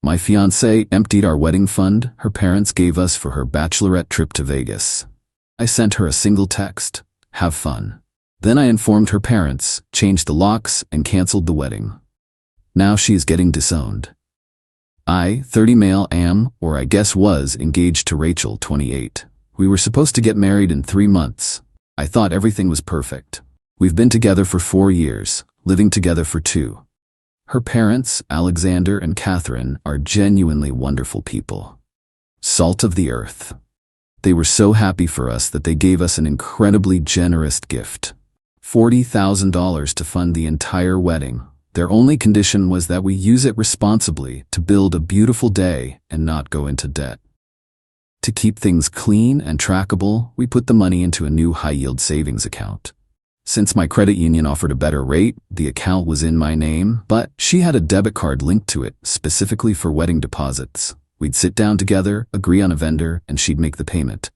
My fiancée emptied our wedding fund her parents gave us for her bachelorette trip to Vegas. I sent her a single text, "Have fun." Then I informed her parents, changed the locks, and canceled the wedding. Now she is getting disowned. I, 30 male, am, or I guess was, engaged to Rachel, 28. We were supposed to get married in 3 months. I thought everything was perfect. We've been together for 4 years, living together for 2. Her parents, Alexander and Catherine, are genuinely wonderful people. Salt of the earth. They were so happy for us that they gave us an incredibly generous gift. $40,000 to fund the entire wedding. Their only condition was that we use it responsibly to build a beautiful day and not go into debt. To keep things clean and trackable, we put the money into a new high-yield savings account. Since my credit union offered a better rate, the account was in my name, but she had a debit card linked to it, specifically for wedding deposits. We'd sit down together, agree on a vendor, and she'd make the payment.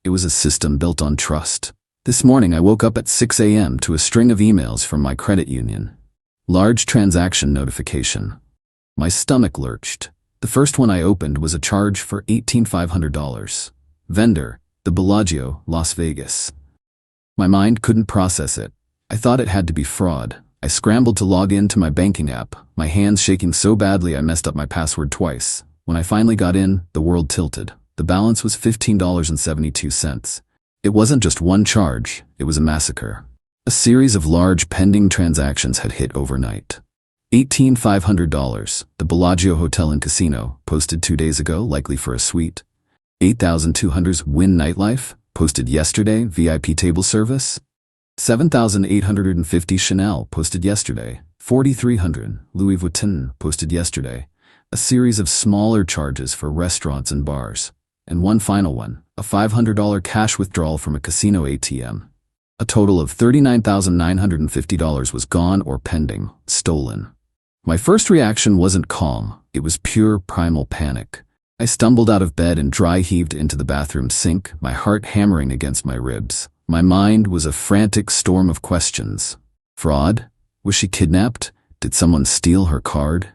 It was a system built on trust. This morning I woke up at 6 a.m. to a string of emails from my credit union. Large transaction notification. My stomach lurched. The first one I opened was a charge for $18,500. Vendor, the Bellagio, Las Vegas. My mind couldn't process it. I thought it had to be fraud. I scrambled to log in to my banking app, my hands shaking so badly I messed up my password twice. When I finally got in, the world tilted. The balance was $15.72. It wasn't just one charge, it was a massacre. A series of large pending transactions had hit overnight. $18,500, the Bellagio Hotel and Casino, posted 2 days ago, likely for a suite. $8,200's Wynn Nightlife, posted yesterday, VIP table service. $7,850 Chanel, posted yesterday. $4,300 Louis Vuitton, posted yesterday. A series of smaller charges for restaurants and bars. And one final one, a $500 cash withdrawal from a casino ATM. A total of $39,950 was gone or pending, stolen. My first reaction wasn't calm, it was pure primal panic. I stumbled out of bed and dry-heaved into the bathroom sink, my heart hammering against my ribs. My mind was a frantic storm of questions. Fraud? Was she kidnapped? Did someone steal her card?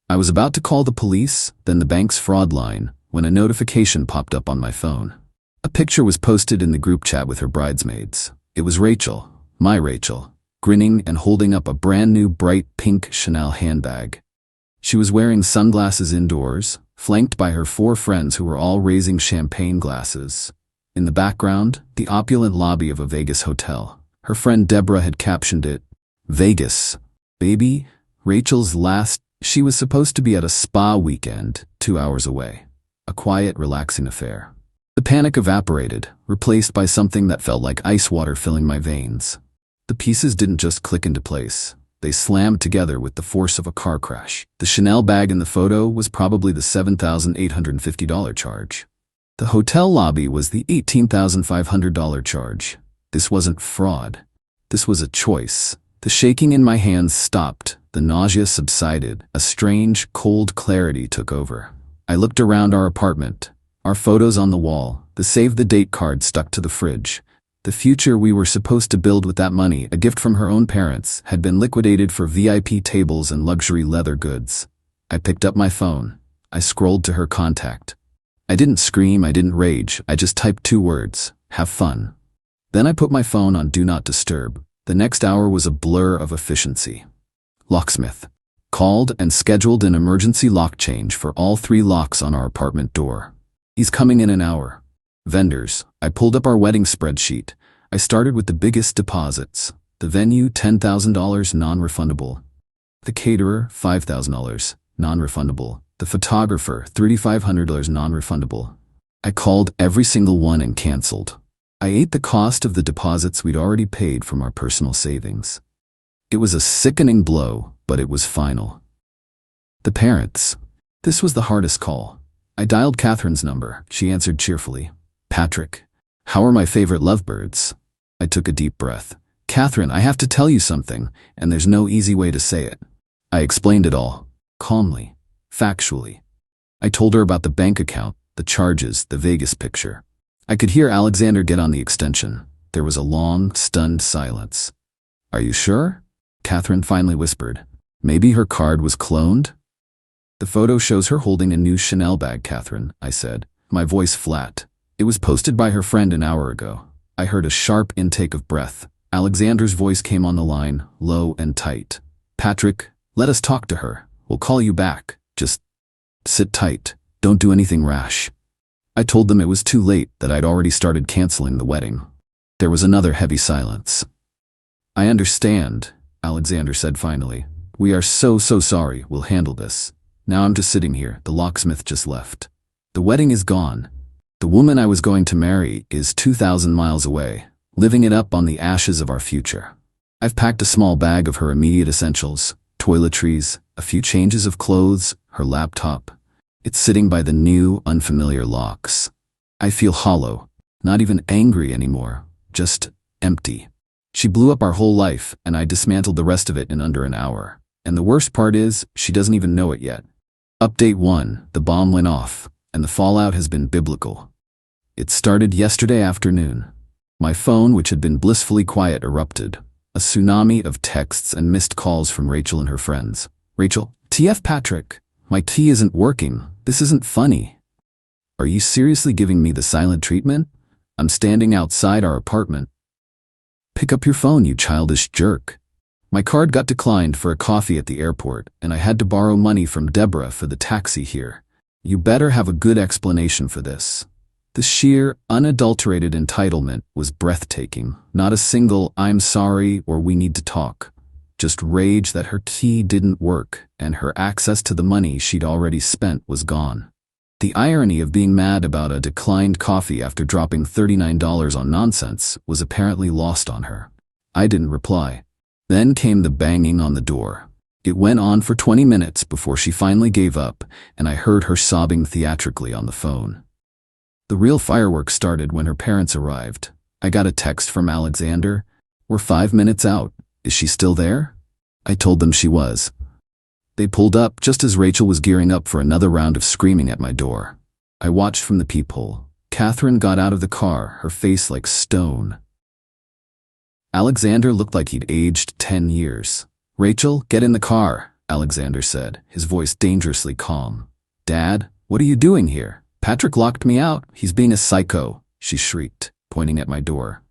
I was about to call the police, then the bank's fraud line, when a notification popped up on my phone. A picture was posted in the group chat with her bridesmaids. It was Rachel, my Rachel, grinning and holding up a brand new bright pink Chanel handbag. She was wearing sunglasses indoors, flanked by her 4 friends who were all raising champagne glasses. In the background, the opulent lobby of a Vegas hotel. Her friend Deborah had captioned it, "Vegas, baby, Rachel's last." She was supposed to be at a spa weekend, 2 hours away. A quiet, relaxing affair. The panic evaporated, replaced by something that felt like ice water filling my veins. The pieces didn't just click into place. They slammed together with the force of a car crash. The Chanel bag in the photo was probably the $7,850 charge. The hotel lobby was the $18,500 charge. This wasn't fraud. This was a choice. The shaking in my hands stopped. The nausea subsided. A strange, cold clarity took over. I looked around our apartment. Our photos on the wall, the save-the-date card stuck to the fridge. The future we were supposed to build with that money, a gift from her own parents, had been liquidated for VIP tables and luxury leather goods. I picked up my phone. I scrolled to her contact. I didn't scream, I didn't rage, I just typed 2 words, "Have fun." Then I put my phone on Do Not Disturb. The next hour was a blur of efficiency. Locksmith. Called and scheduled an emergency lock change for all 3 locks on our apartment door. He's coming in an hour. Vendors. I pulled up our wedding spreadsheet. I started with the biggest deposits. The venue, $10,000 non-refundable. The caterer, $5,000 non-refundable. The photographer, $3,500 non-refundable. I called every single one and canceled. I ate the cost of the deposits we'd already paid from our personal savings. It was a sickening blow, but it was final. The parents. This was the hardest call. I dialed Catherine's number. She answered cheerfully. "Patrick, how are my favorite lovebirds?" I took a deep breath. "Catherine, I have to tell you something, and there's no easy way to say it." I explained it all, calmly, factually. I told her about the bank account, the charges, the Vegas picture. I could hear Alexander get on the extension. There was a long, stunned silence. "Are you sure?" Catherine finally whispered. "Maybe her card was cloned?" The photo shows her holding a new Chanel bag, Catherine, I said, my voice flat. It was posted by her friend an hour ago. I heard a sharp intake of breath. Alexander's voice came on the line, low and tight. Patrick, let us talk to her. We'll call you back. Just sit tight. Don't do anything rash. I told them it was too late, that I'd already started canceling the wedding. There was another heavy silence. I understand, Alexander said finally. We are so sorry. We'll handle this. Now I'm just sitting here. The locksmith just left. The wedding is gone. The woman I was going to marry is 2,000 miles away, living it up on the ashes of our future. I've packed a small bag of her immediate essentials, toiletries, a few changes of clothes, her laptop. It's sitting by the new, unfamiliar locks. I feel hollow, not even angry anymore, just empty. She blew up our whole life, and I dismantled the rest of it in under an hour. And the worst part is, she doesn't even know it yet. Update 1, the bomb went off, and the fallout has been biblical. It started yesterday afternoon. My phone, which had been blissfully quiet, erupted. A tsunami of texts and missed calls from Rachel and her friends. Rachel, TF Patrick, my tea isn't working. This isn't funny. Are you seriously giving me the silent treatment? I'm standing outside our apartment. Pick up your phone, you childish jerk. My card got declined for a coffee at the airport, and I had to borrow money from Deborah for the taxi here. You better have a good explanation for this. The sheer, unadulterated entitlement was breathtaking. Not a single "I'm sorry" or "we need to talk." Just rage that her tea didn't work, and her access to the money she'd already spent was gone. The irony of being mad about a declined coffee after dropping $39 on nonsense was apparently lost on her. I didn't reply. Then came the banging on the door. It went on for 20 minutes before she finally gave up, and I heard her sobbing theatrically on the phone. The real fireworks started when her parents arrived. I got a text from Alexander. We're 5 minutes out. Is she still there? I told them she was. They pulled up just as Rachel was gearing up for another round of screaming at my door. I watched from the peephole. Catherine got out of the car, her face like stone. Alexander looked like he'd aged 10 years. Rachel, get in the car, Alexander said, his voice dangerously calm. Dad, what are you doing here? Patrick locked me out. He's being a psycho, she shrieked, pointing at my door.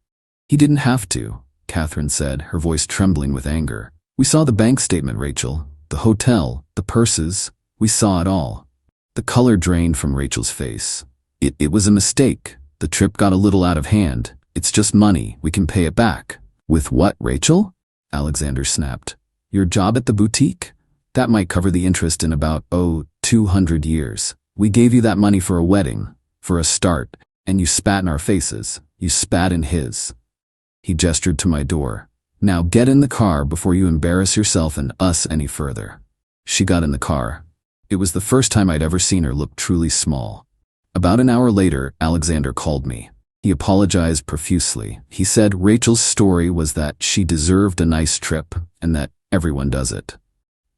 He didn't have to, Catherine said, her voice trembling with anger. We saw the bank statement, Rachel. The hotel, the purses. We saw it all. The color drained from Rachel's face. It was a mistake. The trip got a little out of hand. It's just money. We can pay it back. With what, Rachel? Alexander snapped. Your job at the boutique? That might cover the interest in about, 200 years. We gave you that money for a wedding, for a start, and you spat in our faces. You spat in his. He gestured to my door. Now get in the car before you embarrass yourself and us any further. She got in the car. It was the first time I'd ever seen her look truly small. About an hour later, Alexander called me. He apologized profusely. He said Rachel's story was that she deserved a nice trip and that everyone does it.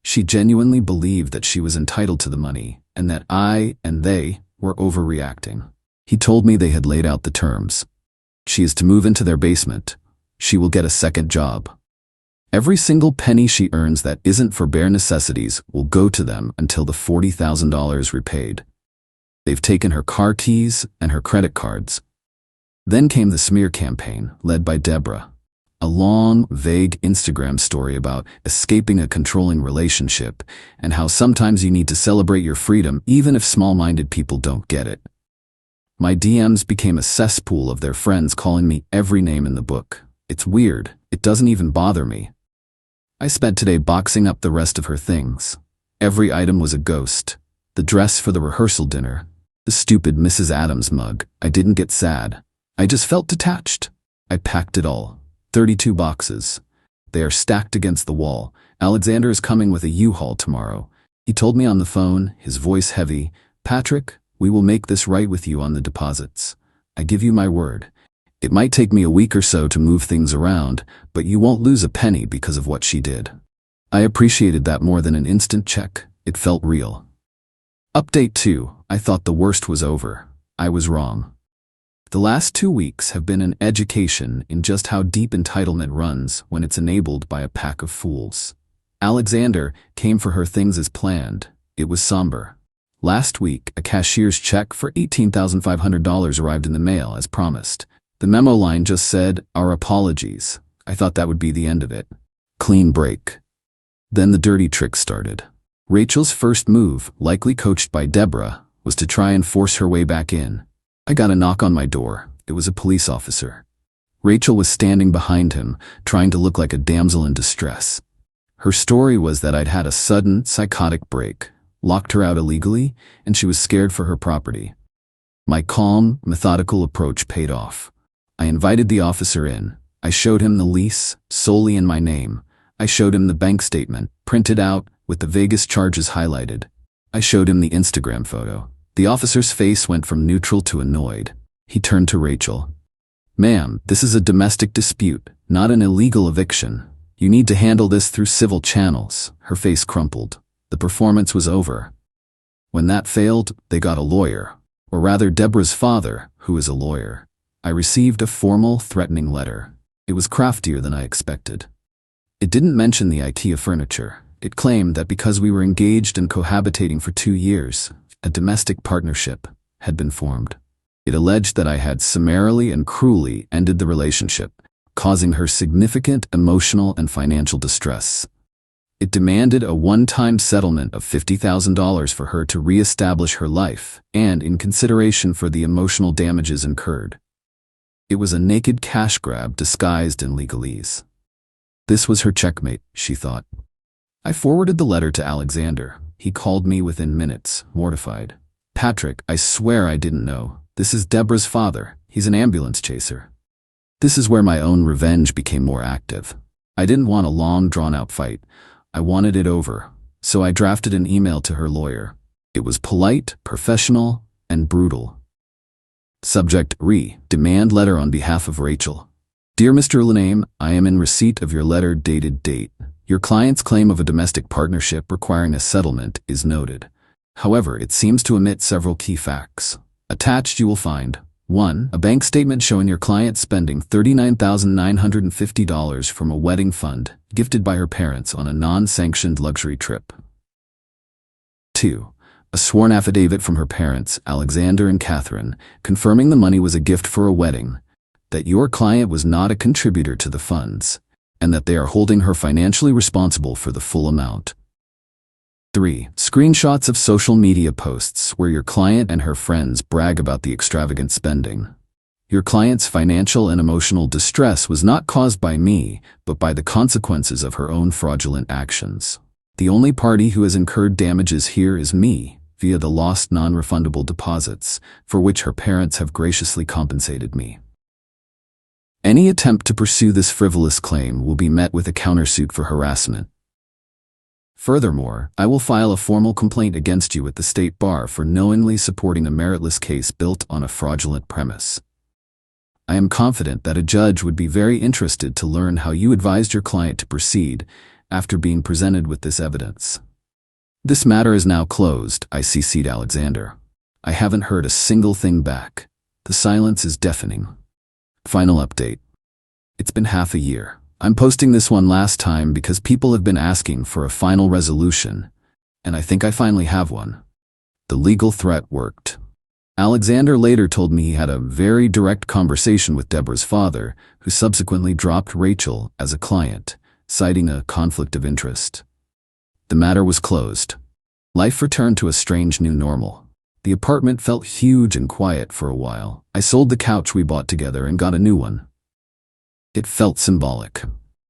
She genuinely believed that she was entitled to the money and that I and they were overreacting. He told me they had laid out the terms. She is to move into their basement. She will get a second job. Every single penny she earns that isn't for bare necessities will go to them until the $40,000 repaid. They've taken her car keys and her credit cards. Then came the smear campaign, led by Deborah. A long, vague Instagram story about escaping a controlling relationship and how sometimes you need to celebrate your freedom even if small-minded people don't get it. My DMs became a cesspool of their friends calling me every name in the book. It's weird. It doesn't even bother me. I spent today boxing up the rest of her things. Every item was a ghost. The dress for the rehearsal dinner, the stupid Mrs. Adams mug. I didn't get sad. I just felt detached. I packed it all. 32 boxes. They are stacked against the wall. Alexander is coming with a U-Haul tomorrow. He told me on the phone, his voice heavy, Patrick, we will make this right with you on the deposits. I give you my word. It might take me a week or so to move things around, but you won't lose a penny because of what she did. I appreciated that more than an instant check. It felt real. Update 2. I thought the worst was over. I was wrong. The last 2 weeks have been an education in just how deep entitlement runs when it's enabled by a pack of fools. Alexander came for her things as planned. It was somber. Last week, a cashier's check for $18,500 arrived in the mail as promised. The memo line just said, "Our apologies." I thought that would be the end of it. Clean break. Then the dirty trick started. Rachel's first move, likely coached by Deborah, was to try and force her way back in. I got a knock on my door. It was a police officer. Rachel was standing behind him, trying to look like a damsel in distress. Her story was that I'd had a sudden, psychotic break, locked her out illegally, and she was scared for her property. My calm, methodical approach paid off. I invited the officer in. I showed him the lease, solely in my name. I showed him the bank statement, printed out, with the Vegas charges highlighted. I showed him the Instagram photo. The officer's face went from neutral to annoyed. He turned to Rachel. "Ma'am, this is a domestic dispute, not an illegal eviction. You need to handle this through civil channels." Her face crumpled. The performance was over. When that failed, they got a lawyer. Or rather, Deborah's father, who is a lawyer. I received a formal, threatening letter. It was craftier than I expected. It didn't mention the AITA furniture. It claimed that because we were engaged and cohabitating for 2 years, a domestic partnership had been formed. It alleged that I had summarily and cruelly ended the relationship, causing her significant emotional and financial distress. It demanded a one-time settlement of $50,000 for her to re-establish her life, and in consideration for the emotional damages incurred. It was a naked cash grab disguised in legalese. This was her checkmate, she thought. I forwarded the letter to Alexander. He called me within minutes, mortified. "Patrick, I swear I didn't know. This is Deborah's father. He's an ambulance chaser." This is where my own revenge became more active. I didn't want a long, drawn-out fight. I wanted it over. So I drafted an email to her lawyer. It was polite, professional, and brutal. Subject: Demand letter on behalf of Rachel. Dear Mr. Laname, I am in receipt of your letter dated date. Your client's claim of a domestic partnership requiring a settlement is noted. However, it seems to omit several key facts. Attached you will find 1. A bank statement showing your client spending $39,950 from a wedding fund gifted by her parents on a non-sanctioned luxury trip. 2. A sworn affidavit from her parents, Alexander and Catherine, confirming the money was a gift for a wedding, that your client was not a contributor to the funds, and that they are holding her financially responsible for the full amount. 3. Screenshots of social media posts where your client and her friends brag about the extravagant spending. Your client's financial and emotional distress was not caused by me, but by the consequences of her own fraudulent actions. The only party who has incurred damages here is me, via the lost non-refundable deposits, for which her parents have graciously compensated me. Any attempt to pursue this frivolous claim will be met with a countersuit for harassment. Furthermore, I will file a formal complaint against you at the State Bar for knowingly supporting a meritless case built on a fraudulent premise. I am confident that a judge would be very interested to learn how you advised your client to proceed after being presented with this evidence. This matter is now closed, I CC'd Alexander. I haven't heard a single thing back. The silence is deafening. Final update. It's been half a year. I'm posting this one last time because people have been asking for a final resolution, and I think I finally have one. The legal threat worked. Alexander later told me he had a very direct conversation with Deborah's father, who subsequently dropped Rachel as a client, citing a conflict of interest. The matter was closed. Life returned to a strange new normal. The apartment felt huge and quiet for a while. I sold the couch we bought together and got a new one. It felt symbolic.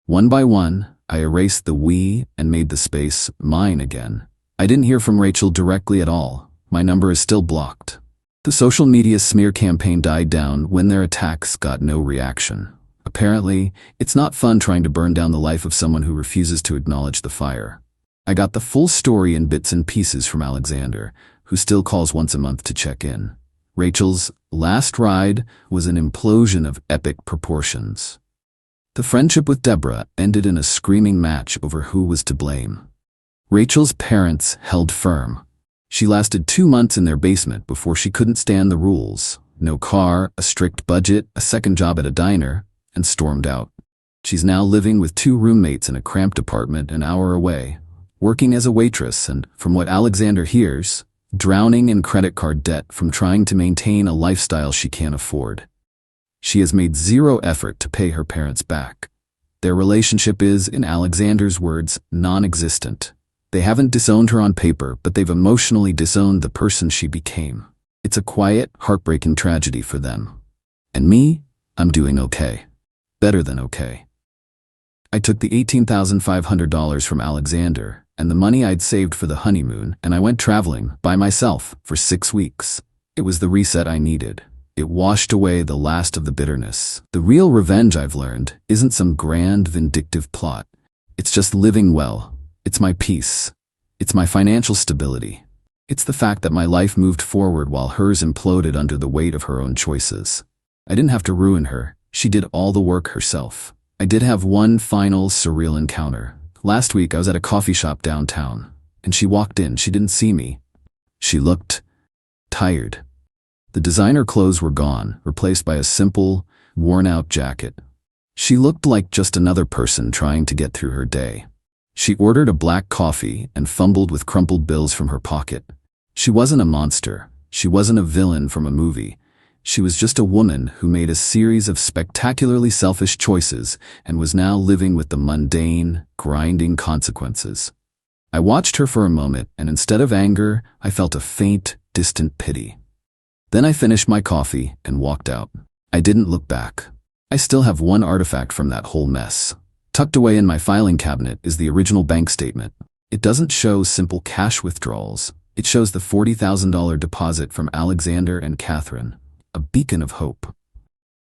One by one, I erased the we and made the space mine again. I didn't hear from Rachel directly at all. My number is still blocked. The social media smear campaign died down when their attacks got no reaction. Apparently, it's not fun trying to burn down the life of someone who refuses to acknowledge the fire. I got the full story in bits and pieces from Alexander, who still calls once a month to check in. Rachel's last ride was an implosion of epic proportions. The friendship with Deborah ended in a screaming match over who was to blame. Rachel's parents held firm. She lasted 2 months in their basement before she couldn't stand the rules. No car, a strict budget, a second job at a diner, and stormed out. She's now living with 2 roommates in a cramped apartment an hour away, working as a waitress and, from what Alexander hears, drowning in credit card debt from trying to maintain a lifestyle she can't afford. She has made zero effort to pay her parents back. Their relationship is, in Alexander's words, non-existent. They haven't disowned her on paper, but they've emotionally disowned the person she became. It's a quiet, heartbreaking tragedy for them. And me? I'm doing okay. Better than okay. I took the $18,500 from Alexander and the money I'd saved for the honeymoon, and I went traveling by myself for 6 weeks. It was the reset I needed. It washed away the last of the bitterness. The real revenge, I've learned, isn't some grand, vindictive plot. It's just living well. It's my peace. It's my financial stability. It's the fact that my life moved forward while hers imploded under the weight of her own choices. I didn't have to ruin her. She did all the work herself. I did have one final surreal encounter. Last week I was at a coffee shop downtown, and she walked in. She didn't see me. She looked tired. The designer clothes were gone, replaced by a simple, worn-out jacket. She looked like just another person trying to get through her day. She ordered a black coffee and fumbled with crumpled bills from her pocket. She wasn't a monster. She wasn't a villain from a movie. She was just a woman who made a series of spectacularly selfish choices and was now living with the mundane, grinding consequences. I watched her for a moment, and instead of anger, I felt a faint, distant pity. Then I finished my coffee and walked out. I didn't look back. I still have one artifact from that whole mess. Tucked away in my filing cabinet is the original bank statement. It doesn't show simple cash withdrawals. It shows the $40,000 deposit from Alexander and Catherine, a beacon of hope.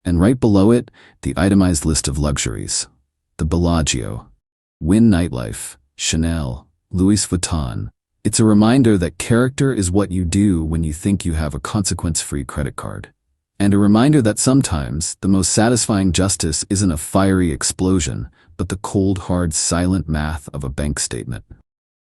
And right below it, the itemized list of luxuries. The Bellagio, Wynn Nightlife, Chanel, Louis Vuitton. It's a reminder that character is what you do when you think you have a consequence-free credit card. And a reminder that sometimes the most satisfying justice isn't a fiery explosion, but the cold, hard, silent math of a bank statement.